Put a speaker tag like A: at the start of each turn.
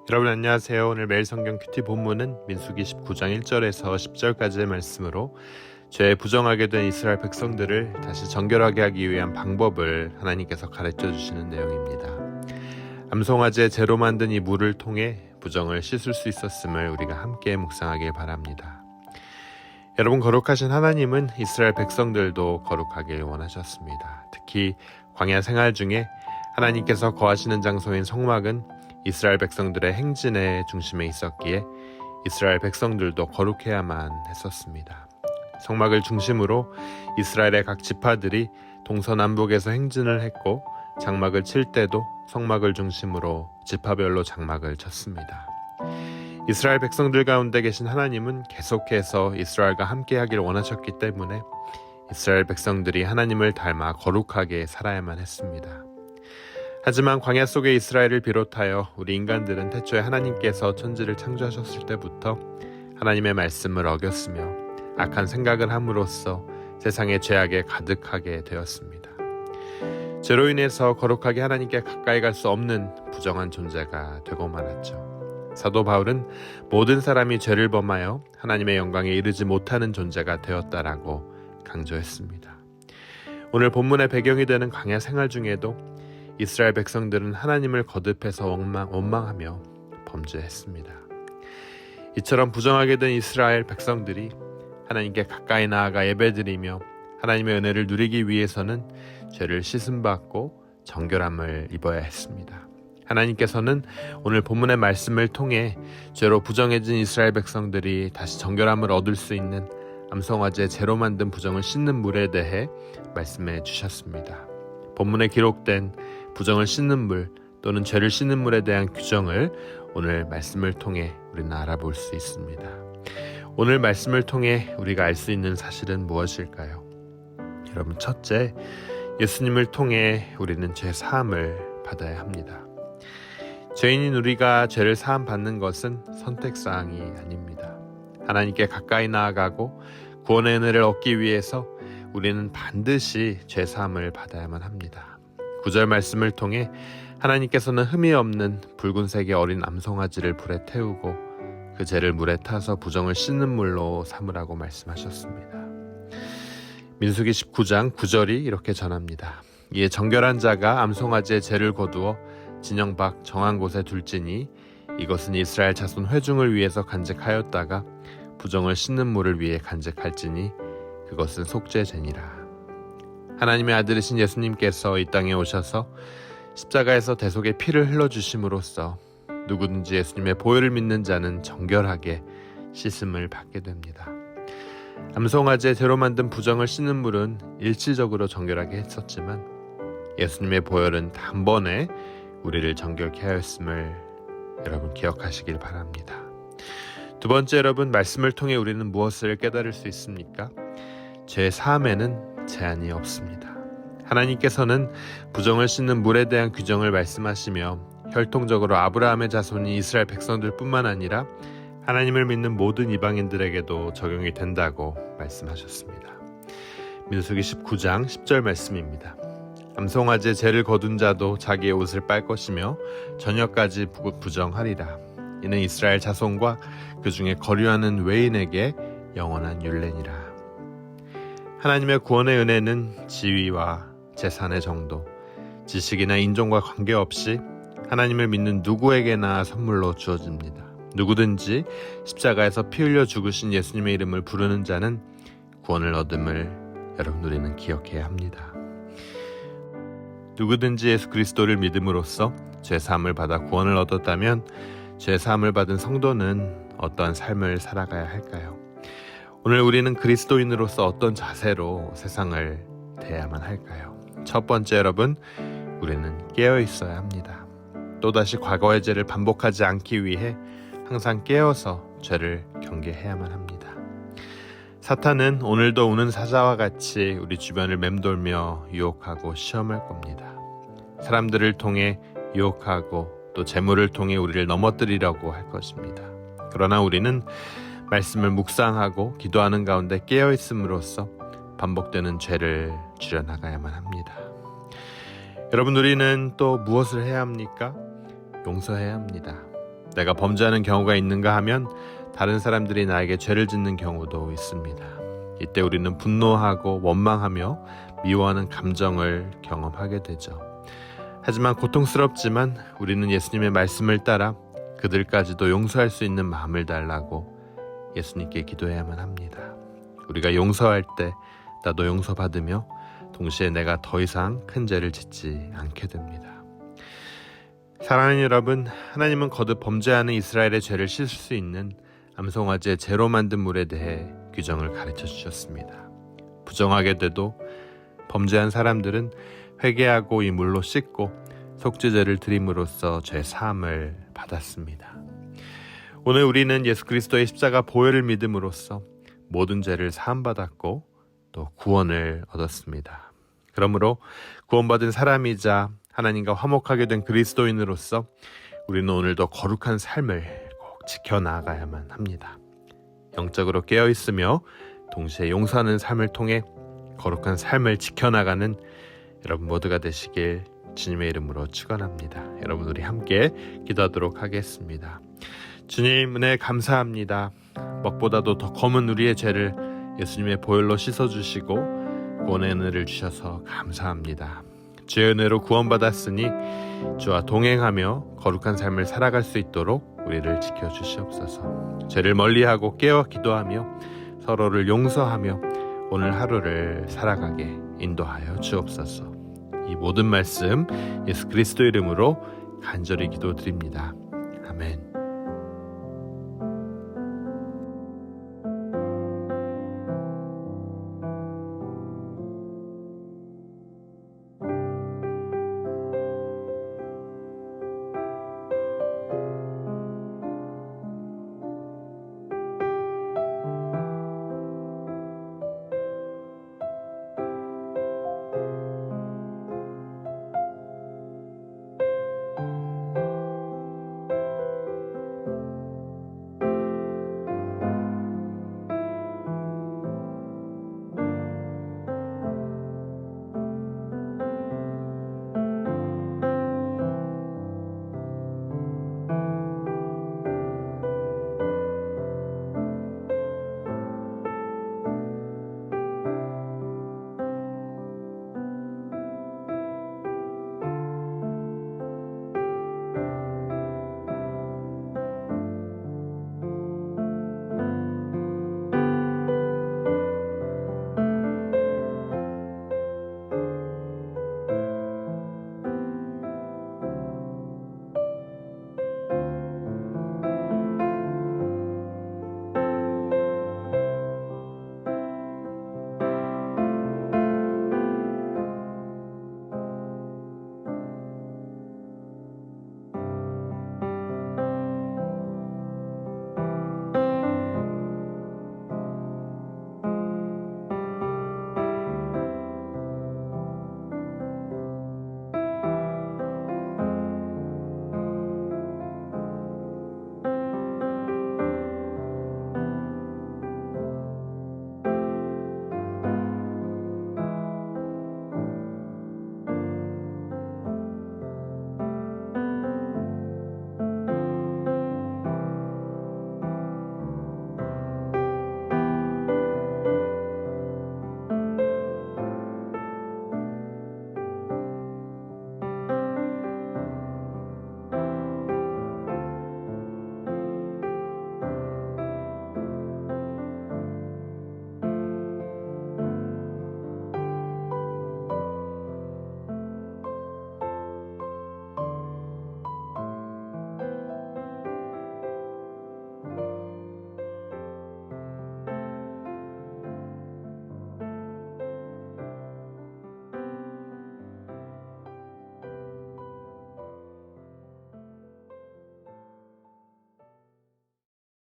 A: 여러분 안녕하세요. 오늘 매일 성경 큐티 본문은 민수기 19장 1절에서 10절까지의 말씀으로 죄에 부정하게 된 이스라엘 백성들을 다시 정결하게 하기 위한 방법을 하나님께서 가르쳐 주시는 내용입니다. 암송아지의 재로 만든 이 물을 통해 부정을 씻을 수 있었음을 우리가 함께 묵상하길 바랍니다. 여러분, 거룩하신 하나님은 이스라엘 백성들도 거룩하길 원하셨습니다. 특히 광야 생활 중에 하나님께서 거하시는 장소인 성막은 이스라엘 백성들의 행진의 중심에 있었기에 이스라엘 백성들도 거룩해야만 했었습니다. 성막을 중심으로 이스라엘의 각 지파들이 동서남북에서 행진을 했고 장막을 칠 때도 성막을 중심으로 지파별로 장막을 쳤습니다. 이스라엘 백성들 가운데 계신 하나님은 계속해서 이스라엘과 함께하기를 원하셨기 때문에 이스라엘 백성들이 하나님을 닮아 거룩하게 살아야만 했습니다. 하지만 광야 속의 이스라엘을 비롯하여 우리 인간들은 태초에 하나님께서 천지를 창조하셨을 때부터 하나님의 말씀을 어겼으며 악한 생각을 함으로써 세상의 죄악에 가득하게 되었습니다. 죄로 인해서 거룩하게 하나님께 가까이 갈 수 없는 부정한 존재가 되고 말았죠. 사도 바울은 모든 사람이 죄를 범하여 하나님의 영광에 이르지 못하는 존재가 되었다라고 강조했습니다. 오늘 본문의 배경이 되는 광야 생활 중에도 이스라엘 백성들은 하나님을 거듭해서 원망하며 범죄했습니다. 이처럼 부정하게 된 이스라엘 백성들이 하나님께 가까이 나아가 예배드리며 하나님의 은혜를 누리기 위해서는 죄를 씻음받고 정결함을 입어야 했습니다. 하나님께서는 오늘 본문의 말씀을 통해 죄로 부정해진 이스라엘 백성들이 다시 정결함을 얻을 수 있는 암송아지의 재로 만든 부정을 씻는 물에 대해 말씀해 주셨습니다. 본문에 기록된 부정을 씻는 물 또는 죄를 씻는 물에 대한 규정을 오늘 말씀을 통해 우리는 알아볼 수 있습니다. 오늘 말씀을 통해 우리가 알 수 있는 사실은 무엇일까요? 여러분, 첫째, 예수님을 통해 우리는 죄 사함을 받아야 합니다. 죄인인 우리가 죄를 사함 받는 것은 선택사항이 아닙니다. 하나님께 가까이 나아가고 구원의 은혜를 얻기 위해서 우리는 반드시 죄 사함을 받아야만 합니다. 9절 말씀을 통해 하나님께서는 흠이 없는 붉은색의 어린 암송아지를 불에 태우고 그 죄를 물에 타서 부정을 씻는 물로 삼으라고 말씀하셨습니다. 민수기 19장 9절이 이렇게 전합니다. 이에 정결한 자가 암송아지의 죄를 거두어 진영 밖 정한 곳에 둘지니 이것은 이스라엘 자손 회중을 위해서 간직하였다가 부정을 씻는 물을 위해 간직할지니 그것은 속죄제니라. 하나님의 아들이신 예수님께서 이 땅에 오셔서 십자가에서 대속의 피를 흘러주심으로써 누구든지 예수님의 보혈을 믿는 자는 정결하게 씻음을 받게 됩니다. 암송아지의 재로 만든 부정을 씻는 물은 일시적으로 정결하게 했었지만 예수님의 보혈은 단번에 우리를 정결케 하였음을 여러분 기억하시길 바랍니다. 두 번째, 여러분, 말씀을 통해 우리는 무엇을 깨달을 수 있습니까? 죄 사함에는 제한이 없습니다. 하나님께서는 부정을 씻는 물에 대한 규정을 말씀하시며 혈통적으로 아브라함의 자손이 이스라엘 백성들 뿐만 아니라 하나님을 믿는 모든 이방인들에게도 적용이 된다고 말씀하셨습니다. 민수기 19장 10절 말씀입니다. 암송아지의 죄를 거둔 자도 자기의 옷을 빨 것이며 저녁까지 부정하리라. 이는 이스라엘 자손과 그 중에 거류하는 외인에게 영원한 율례니라. 하나님의 구원의 은혜는 지위와 재산의 정도, 지식이나 인종과 관계없이 하나님을 믿는 누구에게나 선물로 주어집니다. 누구든지 십자가에서 피 흘려 죽으신 예수님의 이름을 부르는 자는 구원을 얻음을 여러분 우리는 기억해야 합니다. 누구든지 예수 그리스도를 믿음으로써 죄사함을 받아 구원을 얻었다면 죄사함을 받은 성도는 어떠한 삶을 살아가야 할까요? 오늘 우리는 그리스도인으로서 어떤 자세로 세상을 대해야만 할까요? 첫 번째, 여러분, 우리는 깨어 있어야 합니다. 또다시 과거의 죄를 반복하지 않기 위해 항상 깨어서 죄를 경계해야만 합니다. 사탄은 오늘도 우는 사자와 같이 우리 주변을 맴돌며 유혹하고 시험할 겁니다. 사람들을 통해 유혹하고 또 재물을 통해 우리를 넘어뜨리려고 할 것입니다. 그러나 우리는 말씀을 묵상하고 기도하는 가운데 깨어있음으로써 반복되는 죄를 줄여나가야만 합니다. 여러분, 우리는 또 무엇을 해야 합니까? 용서해야 합니다. 내가 범죄하는 경우가 있는가 하면 다른 사람들이 나에게 죄를 짓는 경우도 있습니다. 이때 우리는 분노하고 원망하며 미워하는 감정을 경험하게 되죠. 하지만 고통스럽지만 우리는 예수님의 말씀을 따라 그들까지도 용서할 수 있는 마음을 달라고 예수님께 기도해야만 합니다. 우리가 용서할 때 나도 용서받으며 동시에 내가 더 이상 큰 죄를 짓지 않게 됩니다. 사랑하는 여러분, 하나님은 거듭 범죄하는 이스라엘의 죄를 씻을 수 있는 암송아지의 재로 만든 물에 대해 규정을 가르쳐 주셨습니다. 부정하게 돼도 범죄한 사람들은 회개하고 이 물로 씻고 속죄제를 드림으로써 죄 사함을 받았습니다. 오늘 우리는 예수 그리스도의 십자가 보혈을 믿음으로써 모든 죄를 사함받았고 또 구원을 얻었습니다. 그러므로 구원받은 사람이자 하나님과 화목하게 된 그리스도인으로서 우리는 오늘도 거룩한 삶을 꼭 지켜나가야만 합니다. 영적으로 깨어있으며 동시에 용서하는 삶을 통해 거룩한 삶을 지켜나가는 여러분 모두가 되시길 주님의 이름으로 축원합니다. 여러분 우리 함께 기도하도록 하겠습니다. 주님 은혜 감사합니다. 먹보다도 더 검은 우리의 죄를 예수님의 보혈로 씻어주시고 구원의 은혜를 주셔서 감사합니다. 주의 은혜로 구원받았으니 주와 동행하며 거룩한 삶을 살아갈 수 있도록 우리를 지켜주시옵소서. 죄를 멀리하고 깨어 기도하며 서로를 용서하며 오늘 하루를 살아가게 인도하여 주옵소서. 이 모든 말씀 예수 그리스도 이름으로 간절히 기도드립니다. 아멘.